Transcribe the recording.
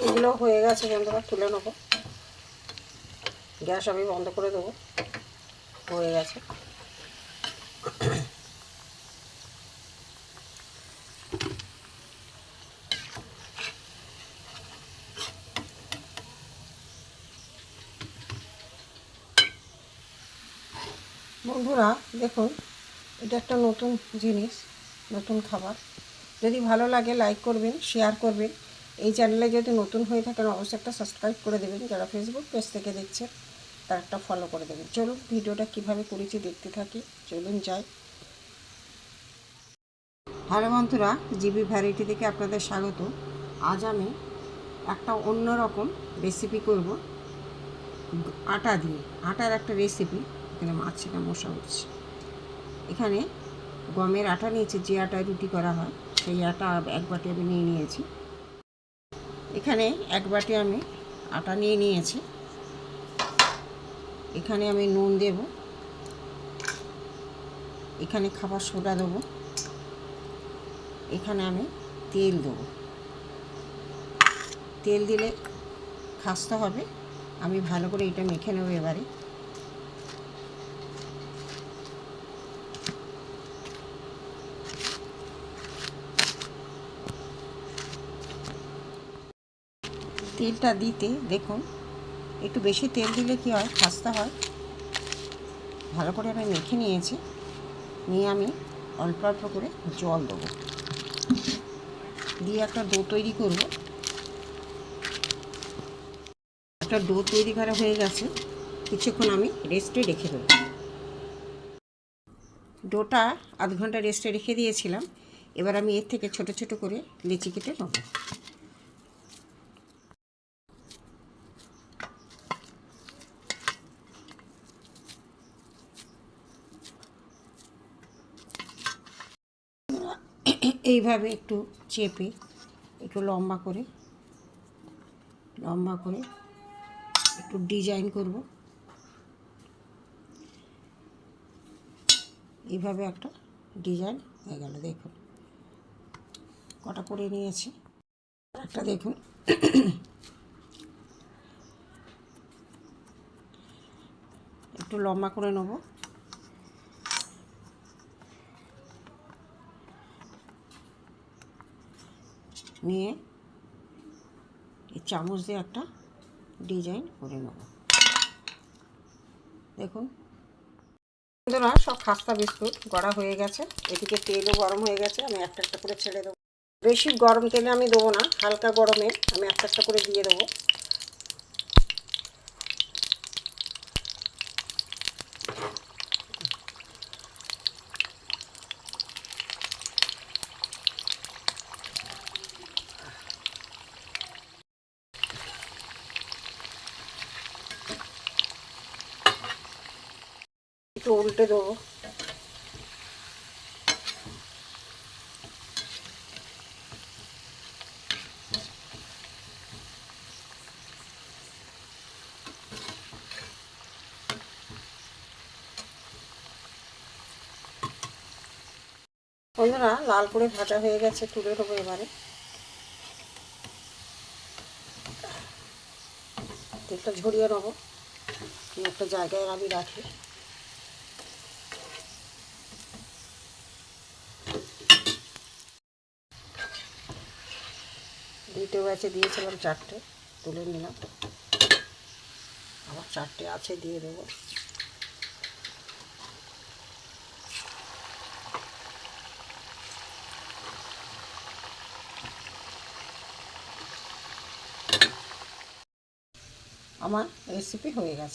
এগুলো হয়ে গেছে বন্ধুরা, তুলে নেবো। গ্যাস আমি বন্ধ করে দেবো। হয়ে গেছে। বন্ধুরা দেখুন, এটা একটা নতুন জিনিস, নতুন খাবার। যদি ভালো লাগে লাইক করবেন, শেয়ার করবেন। এই চ্যানেলে যদি নতুন হয়ে থাকেন অবশ্যই একটা সাবস্ক্রাইব করে দেবেন। যারা ফেসবুক পেজ থেকে দেখছেন তার একটা ফলো করে দেবেন। চলুন ভিডিওটা কিভাবে করেছি দেখতে থাকি, চলুন যাই। হ্যালো বন্ধুরা, জিবি ভ্যারাইটি থেকে আপনাদের স্বাগত। আজ আমি একটা অন্যরকম রেসিপি করব আটা দিয়ে। আটার একটা রেসিপি। এখানে মাছটা মশা হচ্ছে। এখানে গমের আটা নিয়েছি, যে আটায় রুটি করা হয় সেই আটা এক বাটি আমি নিয়ে নিয়েছি। এখানে এক বাটি আমি আটা নিয়ে নিয়েছি। এখানে আমি নুন দেব, এখানে খাবার সোডা দেবো, এখানে আমি তেল দেবো। তেল দিলে খাস্তা হবে। আমি ভালো করে এটা মেখে নেব। এবারে তেলটা দিতে দেখুন, একটু বেশি তেল দিলে কি হয়, খাস্তা হয়। ভালো করে আমি মেখে নিয়েছি। নিয়ে আমি অল্প অল্প করে জল দেবো, দিয়ে একটা ডো তৈরি করব। একটা ডো তৈরি করা হয়ে গেছে, কিছুক্ষণ আমি রেস্টে রেখে দেবো। ডোটা আধ ঘন্টা রেস্টে রেখে দিয়েছিলাম। এবার আমি এর থেকে ছোট ছোট করে লেচি কেটে নেব। এইভাবে একটু চেপে একটু লম্বা করে একটু ডিজাইন করব। এইভাবে একটা ডিজাইন হয়ে গেল। দেখুন কটা করে নিয়েছি। একটা দেখুন, একটু লম্বা করে নেব। নিয়ে এই চামচ দিয়ে একটা ডিজাইন করে নেব। দেখুন বন্ধুরা, সব খাস্তা বিস্কুট গড়া হয়ে গেছে। এদিকে তেলও গরম হয়ে গেছে। আমি একটা একটা করে ছেড়ে দেবো। বেশি গরম তেলে আমি দেবো না, হালকা গরমে আমি একটা একটা করে দিয়ে দেবো। একটু উল্টে দেবো। বন্ধুরা, লাল করে ভাজা হয়ে গেছে, তুলে দেবো। এবারে তেলটা ঝরিয়ে নেবো, একটা জায়গায় আমি রাখি। দুটো ব্যাচে দিয়েছিলাম, চারটে তুলে নিলাম। আবার চারটে আছে, দিয়ে দেবো। আমার রেসিপি হয়ে গেছে।